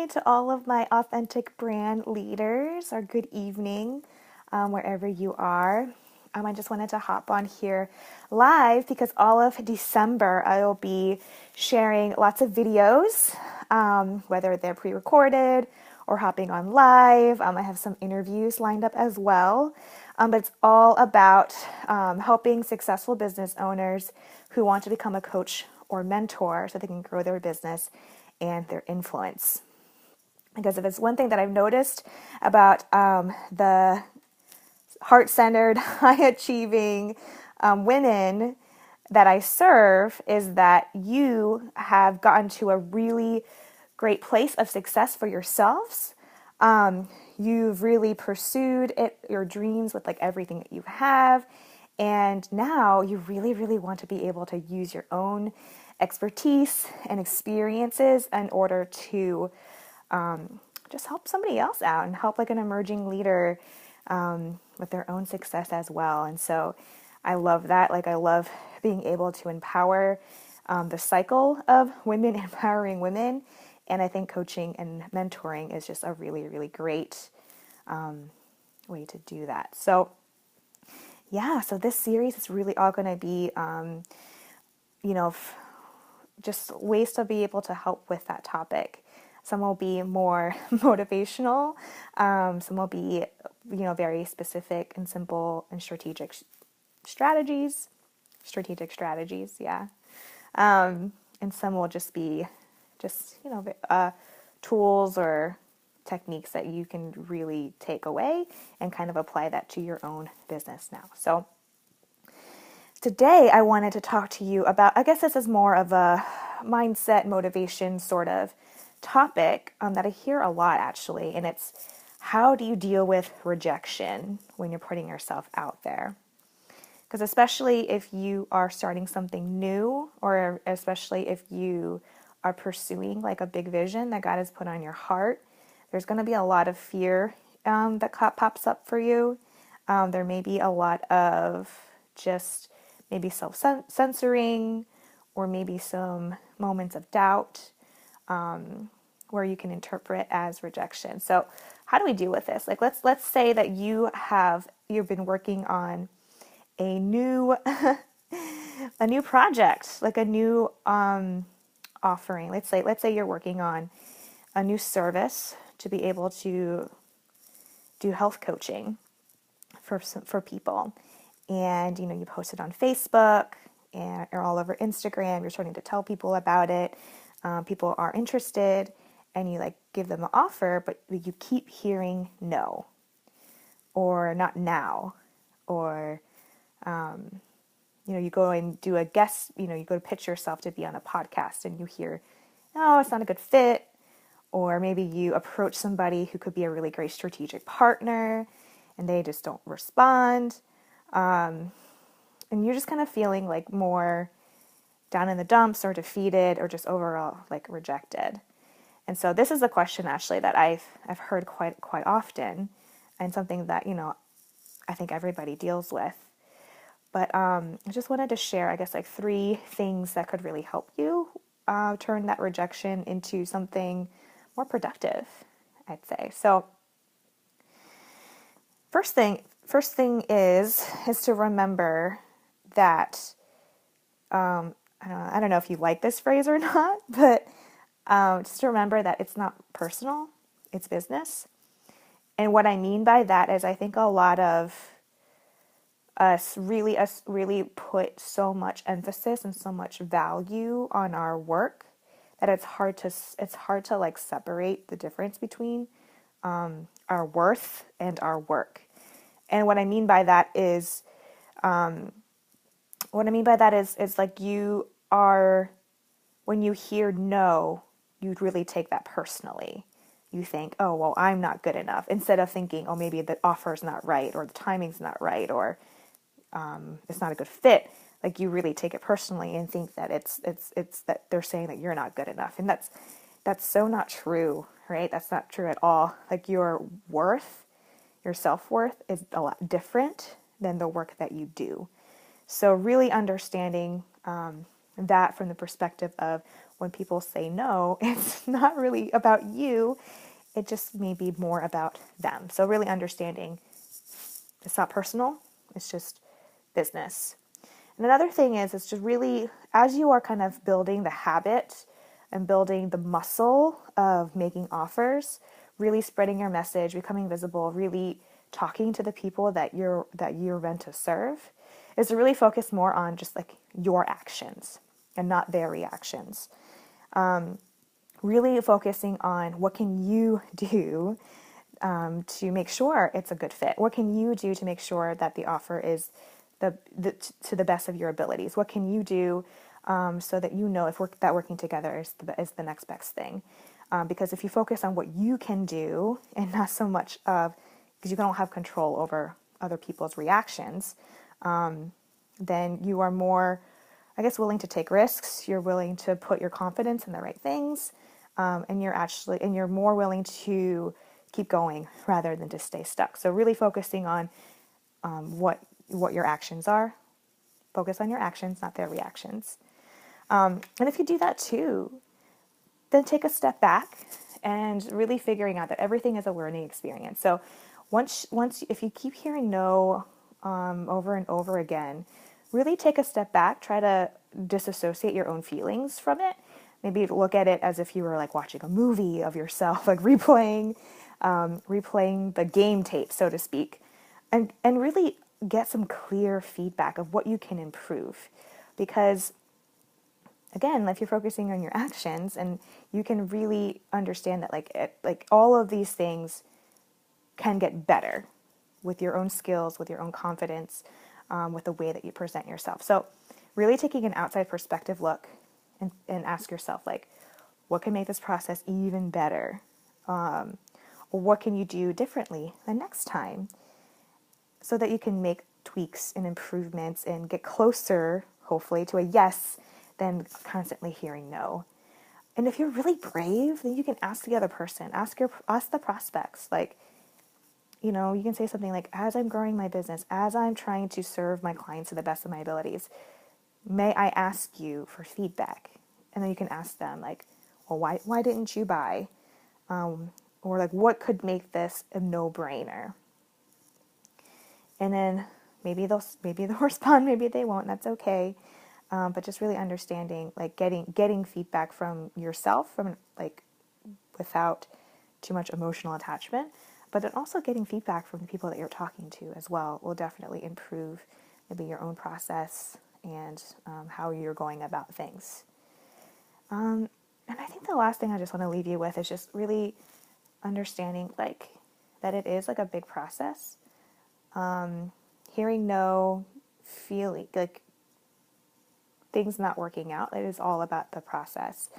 to all of my authentic brand leaders, or good evening, wherever you are. I just wanted to hop on here live because all of December I will be sharing lots of videos, whether they're pre-recorded or hopping on live. I have some interviews lined up as well. But it's all about helping successful business owners who want to become a coach or mentor so they can grow their business and their influence. Because if it's one thing that I've noticed about the heart-centered, high-achieving women that I serve, is that you have gotten to a really great place of success for yourselves. You've really pursued your dreams with like everything that you have. And now you really, really want to be able to use your own expertise and experiences in order to just help somebody else out and help like an emerging leader with their own success as well. And so I love that. Like I love being able to empower the cycle of women empowering women. And I think coaching and mentoring is just a really, really great way to do that. So yeah, so this series is really all going to be, just ways to be able to help with that topic. Some will be more motivational. Some will be, very specific and simple and strategic strategies. Strategic strategies, yeah. And some will just be tools or techniques that you can really take away and kind of apply that to your own business now. So today I wanted to talk to you about, I guess this is more of a mindset, motivation sort of topic that I hear a lot actually, and it's how do you deal with rejection when you're putting yourself out there? Because especially if you are starting something new, or especially if you are pursuing like a big vision that God has put on your heart, there's going to be a lot of fear that pops up for you. There may be a lot of just maybe self-censoring, or maybe some moments of doubt where you can interpret as rejection. So how do we deal with this? Like let's say that you've been working on a new a new project, like a new offering. Let's say you're working on a new service to be able to do health coaching for people, and you post it on Facebook and or all over Instagram. You're starting to tell people about it. People are interested, and you like give them an offer, but you keep hearing no, or not now, or you go and do a guest, you go to pitch yourself to be on a podcast and you hear, oh, it's not a good fit. Or maybe you approach somebody who could be a really great strategic partner and they just don't respond. And you're just kind of feeling like more down in the dumps or defeated or just overall like rejected. And so this is a question actually that I've heard quite often, and something that, I think everybody deals with. But I just wanted to share, I guess, like 3 things that could really help you turn that rejection into something more productive, I'd say. So first thing is to remember that, I don't know if you like this phrase or not, but just to remember that it's not personal, it's business. And what I mean by that is I think a lot of us really put so much emphasis and so much value on our work that it's hard to like separate the difference between our worth and our work. And what I mean by that is like you are, when you hear no, you really take that personally. You think, oh, well, I'm not good enough, instead of thinking, oh, maybe the offer's not right, or the timing's not right, or it's not a good fit. Like you really take it personally and think that it's that they're saying that you're not good enough. And that's so not true, right? That's not true at all. Like your worth, your self-worth is a lot different than the work that you do. So really understanding that from the perspective of when people say no, it's not really about you. It just may be more about them. So really understanding it's not personal, it's just business. And another thing is, it's just really, as you are kind of building the habit and building the muscle of making offers, really spreading your message, becoming visible, really talking to the people that you're meant to serve, is to really focus more on just like your actions and not their reactions. Really focusing on what can you do to make sure it's a good fit. What can you do to make sure that the offer is to the best of your abilities? What can you do so that you know if that working together is the next best thing? Because if you focus on what you can do and not so much of, because you don't have control over other people's reactions, then you are more, I guess, willing to take risks. You're willing to put your confidence in the right things, and you're more willing to keep going rather than to stay stuck. So really focusing on what your actions are. Focus on your actions, not their reactions. And if you do that too, then take a step back and really figuring out that everything is a learning experience. So once if you keep hearing no over and over again, really take a step back, try to disassociate your own feelings from it. Maybe look at it as if you were like watching a movie of yourself, like replaying the game tape, so to speak, and really get some clear feedback of what you can improve. Because again, if you're focusing on your actions, and you can really understand that like all of these things can get better with your own skills, with your own confidence, with the way that you present yourself. So really taking an outside perspective look and ask yourself, like, what can make this process even better? Or what can you do differently the next time so that you can make tweaks and improvements and get closer, hopefully, to a yes than constantly hearing no. And if you're really brave, then you can ask the other person, ask the prospects, like, you know, you can say something like, as I'm growing my business, as I'm trying to serve my clients to the best of my abilities, may I ask you for feedback? And then you can ask them, like, well, why didn't you buy? Or like, what could make this a no-brainer? And then maybe they'll respond, maybe they won't. That's okay. But just really understanding, like getting feedback from yourself, from like without too much emotional attachment, but then also getting feedback from the people that you're talking to as well will definitely improve maybe your own process and how you're going about things. And I think the last thing I just want to leave you with is just really understanding like that it is like a big process. Hearing no, feeling like things not working out, it is all about the process.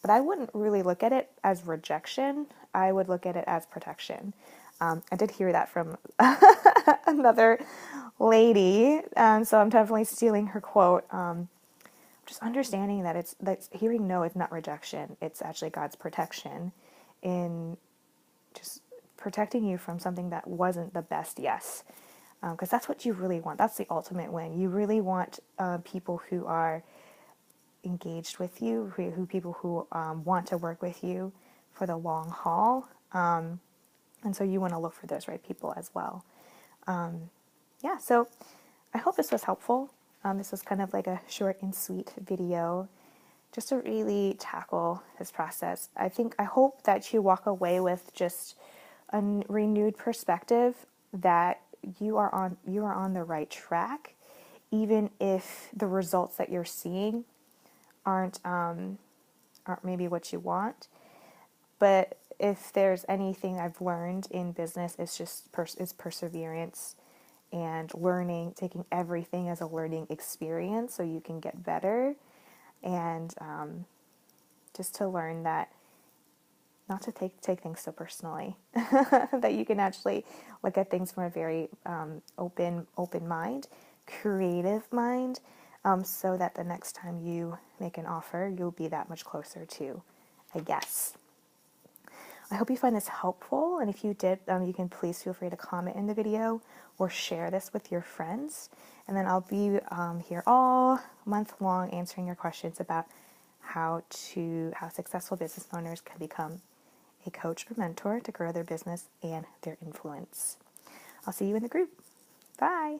But I wouldn't really look at it as rejection. I would look at it as protection. I did hear that from another lady, so I'm definitely stealing her quote. Just understanding that hearing no is not rejection. It's actually God's protection in just protecting you from something that wasn't the best yes. Because that's what you really want. That's the ultimate win. You really want people who are engaged with you, people who want to work with you for the long haul. And so you want to look for those right people as well. So I hope this was helpful. This was kind of like a short and sweet video just to really tackle this process. I hope that you walk away with just a renewed perspective that you are on the right track, even if the results that you're seeing aren't maybe what you want. But if there's anything I've learned in business, it's just is perseverance and learning, taking everything as a learning experience so you can get better, and just to learn that not to take things so personally, that you can actually look at things from a very open mind, creative mind, so that the next time you make an offer, you'll be that much closer to a yes. I hope you find this helpful, and if you did, you can please feel free to comment in the video or share this with your friends. And then I'll be here all month long answering your questions about how successful business owners can become a coach or mentor to grow their business and their influence. I'll see you in the group. Bye.